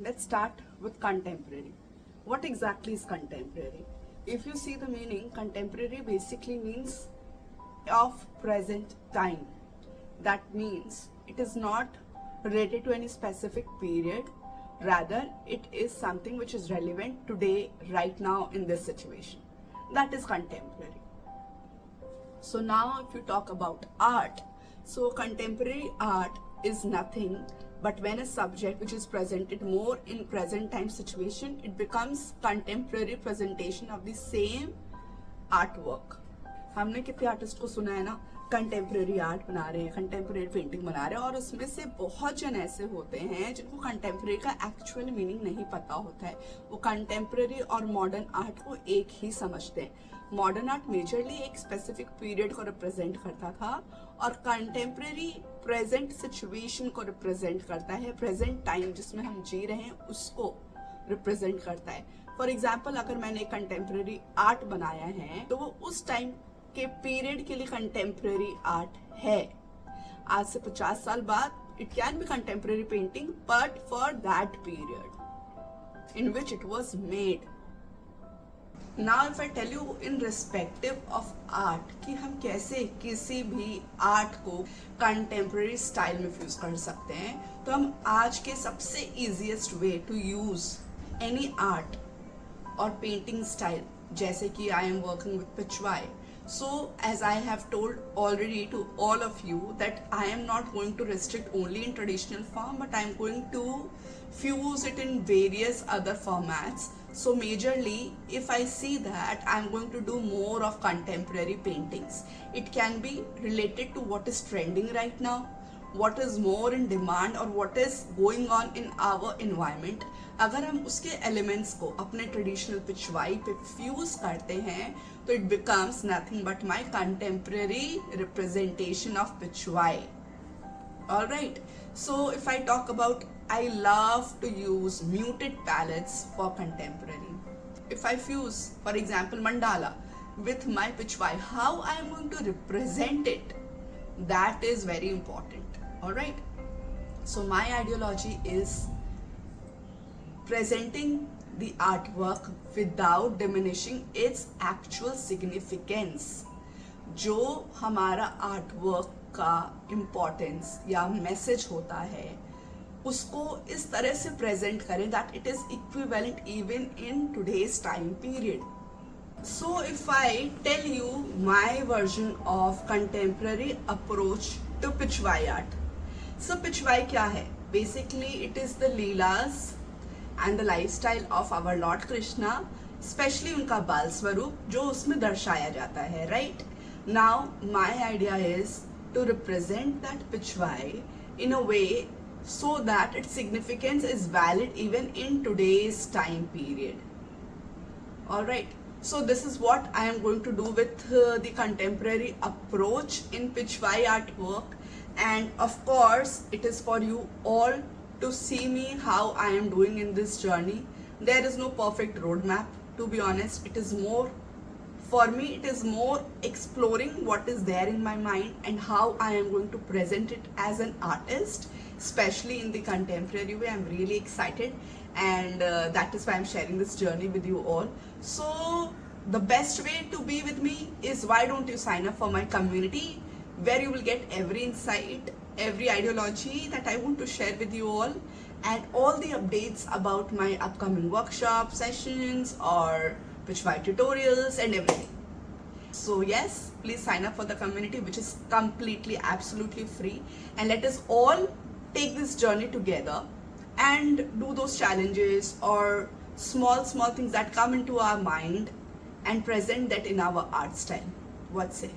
Let's start with contemporary. What exactly is contemporary? If you see the meaning, contemporary basically means of present time. That means it is not related to any specific period, rather, it is something which is relevant today, right now, in this situation. That is contemporary. So now if you talk about art, so contemporary art is nothing but when a subject which is presented more in present time situation, it becomes contemporary presentation of the same artwork. हमने कितने artist को सुना है ना, contemporary art बना रहे हैं, contemporary painting बना रहे हैं, और उसमें से बहुत जन ऐसे होते हैं जिनको कंटेम्प्रेरी का एक्चुअल मीनिंग नहीं पता होता है. वो कंटेम्प्रेरी और मॉडर्न आर्ट को एक ही समझते हैं. मॉडर्न आर्ट मेजरली एक स्पेसिफिक पीरियड को रिप्रेजेंट करता था और कंटेम्प्रेरी प्रेजेंट सिचुएशन को रिप्रेजेंट करता है. प्रेजेंट टाइम जिसमें हम जी रहे हैं उसको रिप्रेजेंट करता है. फॉर एग्जाम्पल, अगर मैंने एक कंटेम्प्रेरी आर्ट बनाया है तो वो उस टाइम के पीरियड के लिए कंटेम्प्रेरी आर्ट है. आज से 50 साल बाद it can be contemporary painting, but for that period in which it was made. Now if I tell you in respective of art कि हम कैसे किसी भी आर्ट को कंटेम्प्रेरी स्टाइल में फ्यूज कर सकते हैं, तो हम आज के सबसे easiest way to use any art और पेंटिंग स्टाइल, जैसे कि I am working with Pichwai. So as I have told already to all of you that I am not going to restrict only in traditional form, but I am going to fuse it in various other formats. So majorly, if I see that I am going to do more of contemporary paintings, it can be related to what is trending right now, what is more in demand or what is going on in our environment. अगर हम उसके elements को अपने traditional Pichwai पे fuse करते हैं तो it becomes nothing but my contemporary representation of Pichwai. Alright, so if I talk about, I love to use muted palettes for contemporary. If I fuse, for example, mandala with my pichwai, how I am going to represent it, that is very important. Alright, so my ideology is presenting the artwork without diminishing its actual significance. जो हमारा artwork का importance या message होता है उसको इस तरह से प्रेजेंट करें that it is equivalent even in today's time period. So if I tell you my version of contemporary approach to Pichwai art. So Pichwai क्या है? Basically it is the leelas and the lifestyle of our Lord Krishna, especially उनका बाल स्वरूप जो उसमें दर्शाया जाता है, right? Now my idea is to represent that Pichwai in a way so that its significance is valid even in today's time period. Alright, so this is what I am going to do with the contemporary approach in Pichwai artwork, and of course it is for you all to see me how I am doing in this journey. There is no perfect roadmap, to be honest. It is more, for me it is more exploring what is there in my mind and how I am going to present it as an artist, especially in the contemporary way. I am really excited, and that is why I am sharing this journey with you all. So the best way to be with me is, why don't you sign up for my community, where you will get every insight, every ideology that I want to share with you all, and all the updates about my upcoming workshop sessions or Pichwai tutorials and everything. So yes, please sign up for the community, which is completely absolutely free, and let us all take this journey together and do those challenges or small things that come into our mind and present that in our art style. What say?